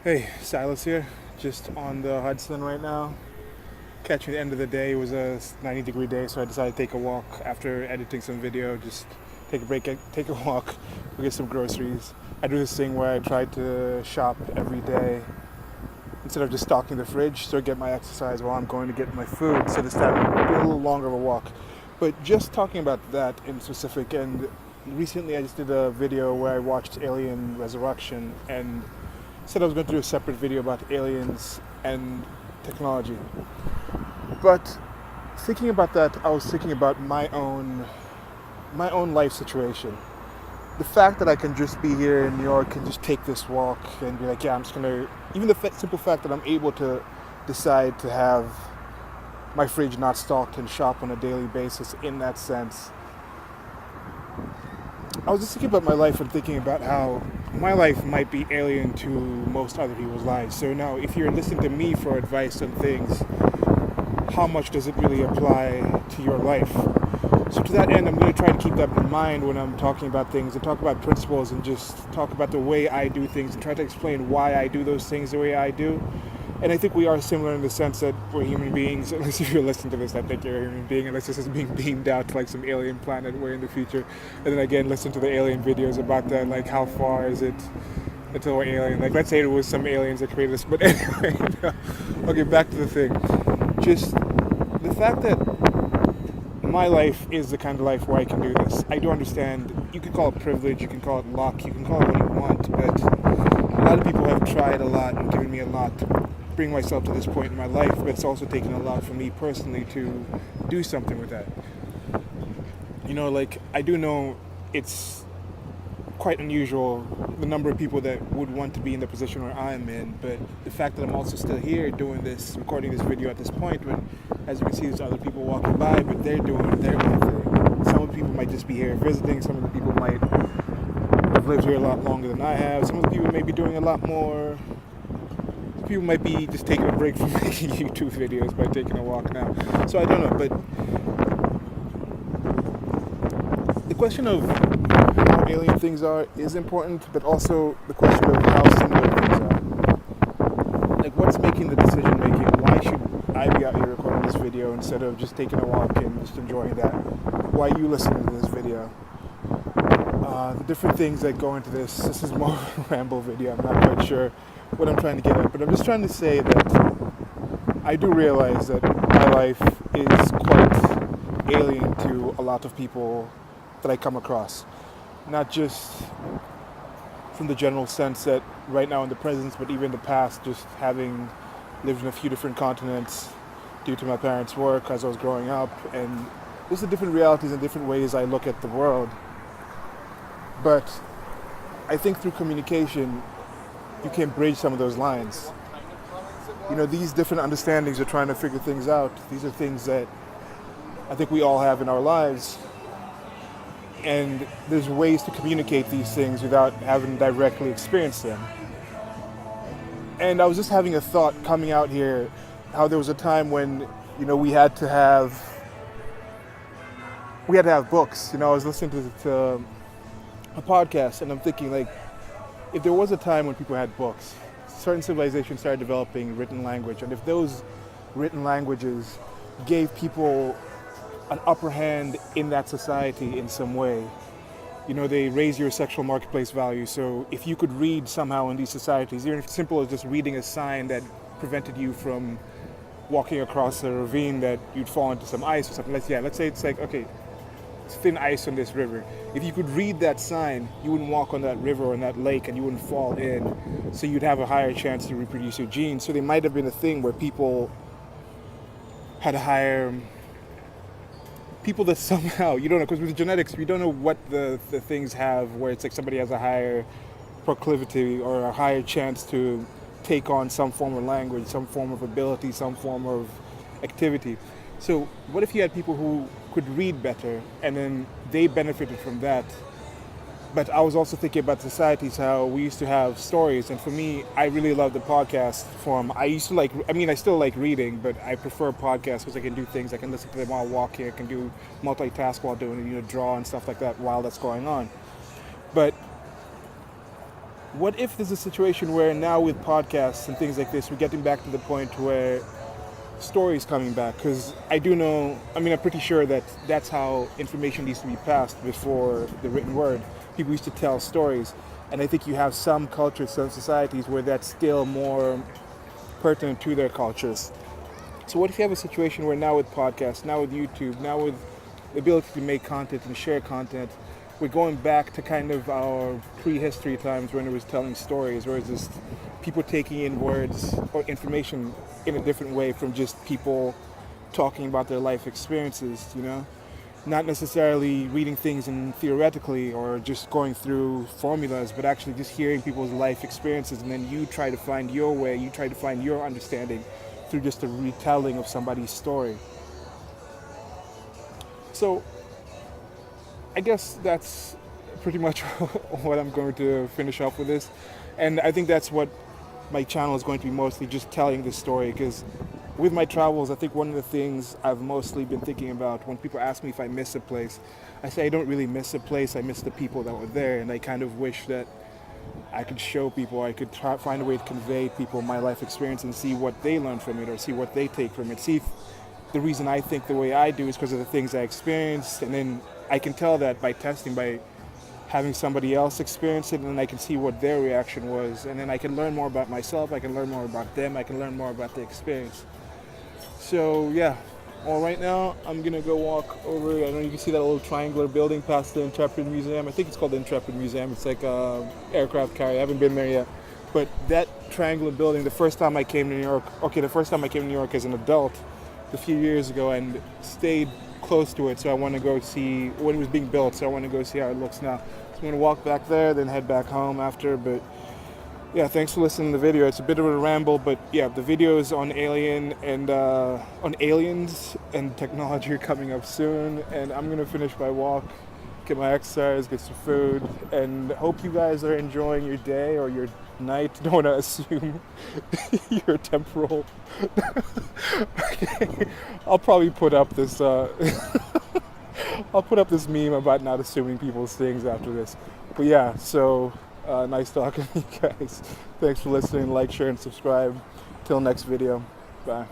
Hey, Silas here. Just on the Hudson right now. Catching the end of the day. It was a 90-degree day, so I decided to take a walk after editing some video. Just take a break, take a walk, go get some groceries. I do this thing where I try to shop every day instead of just stocking the fridge, so I get my exercise while I'm going to get my food. So this time it'll be a little longer of a walk. But just talking about that in specific, and recently I just did a video where I watched Alien Resurrection and said I was going to do a separate video about aliens and technology. But thinking about that, I was thinking about my own life situation. The fact that I can just be here in New York and just take this walk and be like, yeah, I'm just gonna. Even the simple fact that I'm able to decide to have my fridge not stocked and shop on a daily basis in that sense. I was just thinking about my life and thinking about how my life might be alien to most other people's lives. So now, if you're listening to me for advice on things, how much does it really apply to your life? So to that end, I'm going to try to keep that in mind when I'm talking about things and talk about principles and just talk about the way I do things and try to explain why I do those things the way I do. And I think we are similar in the sense that we're human beings. At least if you're listening to this, I think you're a human being, unless this is being beamed out to like some alien planet way in the future. And then again, listen to the alien videos about that, like how far is it until we're alien? Like let's say it was some aliens that created us, but anyway, okay, back to the thing. Just the fact that my life is the kind of life where I can do this. I do understand, you can call it privilege, you can call it luck, you can call it what you want, but a lot of people have tried a lot and given me a lot to bring myself to this point in my life, but it's also taken a lot for me personally to do something with that. Like, I do know it's quite unusual, the number of people that would want to be in the position where I'm in, but the fact that I'm also still here doing this, recording this video at this point, when, as you can see, there's other people walking by, but they're doing their own thing. Some of the people might just be here visiting, some of the people might have lived here a lot longer than I have, some of the people may be doing a lot more. People might be just taking a break from making YouTube videos by taking a walk now. So I don't know, but the question of how alien things are is important, but also the question of how similar things are. Like, what's making the decision making? Why should I be out here recording this video instead of just taking a walk and just enjoying that? Why are you listening to this video? The different things that go into this. This is more of a ramble video. I'm not quite sure what I'm trying to get at, but I'm just trying to say that I do realize that my life is quite alien to a lot of people that I come across. Not just from the general sense that right now in the present, but even in the past, just having lived in a few different continents due to my parents' work as I was growing up, and just the different realities and different ways I look at the world. But I think through communication, you can bridge some of those lines. These different understandings of trying to figure things out, these are things that I think we all have in our lives. And there's ways to communicate these things without having directly experienced them. And I was just having a thought coming out here, how there was a time when, we had to have books. I was listening to a podcast and I'm thinking, like, if there was a time when people had books, certain civilizations started developing written language, and if those written languages gave people an upper hand in that society in some way, they raise your sexual marketplace value. So if you could read somehow in these societies, even if it's simple as just reading a sign that prevented you from walking across a ravine that you'd fall into some ice or something. Let's say it's like, okay, it's thin ice on this river. If you could read that sign, you wouldn't walk on that river or on that lake and you wouldn't fall in. So you'd have a higher chance to reproduce your genes. So there might have been a thing where people had a higher, people that somehow, you don't know, because with genetics, we don't know what the things have where it's like somebody has a higher proclivity or a higher chance to take on some form of language, some form of ability, some form of activity. So what if you had people who could read better and then they benefited from that? But I was also thinking about societies, how we used to have stories. And for me, I really love the podcast form. I still like reading, but I prefer podcasts because I can do things. I can listen to them while walking. I can do multitask while doing, draw and stuff like that while that's going on. But what if there's a situation where now with podcasts and things like this, we're getting back to the point where stories coming back? Because I do know, I mean, I'm pretty sure that that's how information used to be passed before the written word. People used to tell stories. And I think you have some cultures, some societies where that's still more pertinent to their cultures. So what if you have a situation where now with podcasts, now with YouTube, now with the ability to make content and share content, we're going back to kind of our prehistory times when it was telling stories, where it's just people taking in words or information in a different way from just people talking about their life experiences, you know? Not necessarily reading things in theoretically or just going through formulas, but actually just hearing people's life experiences, and then you try to find your way, you try to find your understanding through just a retelling of somebody's story. So I guess that's pretty much what I'm going to finish up with this. And I think that's what my channel is going to be, mostly just telling this story, because with my travels, I think one of the things I've mostly been thinking about when people ask me if I miss a place, I say I don't really miss a place, I miss the people that were there, and I kind of wish that I could show people, I could find a way to convey people my life experience and see what they learn from it or see what they take from it. See if the reason I think the way I do is because of the things I experienced, and then I can tell that by testing, by having somebody else experience it, and then I can see what their reaction was, and then I can learn more about myself, I can learn more about them, I can learn more about the experience. So yeah, well, right now I'm gonna go walk over. I know you can see that little triangular building past the Intrepid Museum. I think it's called the Intrepid Museum. It's like a aircraft carrier. I haven't been there yet, but that triangular building. The first time I came to New York, the first time I came to New York as an adult, a few years ago, and stayed close to it. So I want to go see when it was being built. So I want to go see how it looks now. So I'm gonna walk back there, then head back home after. But yeah, thanks for listening to the video. It's a bit of a ramble, but yeah, the videos on on aliens and technology are coming up soon. And I'm gonna finish my walk, get my exercise, get some food, and hope you guys are enjoying your day or your night. Don't want to assume your temporal. Okay. I'll probably put up this. I'll put up this meme about not assuming people's things after this. But yeah, so. Nice talking to you guys. Thanks for listening. Like, share, and subscribe. Till next video. Bye.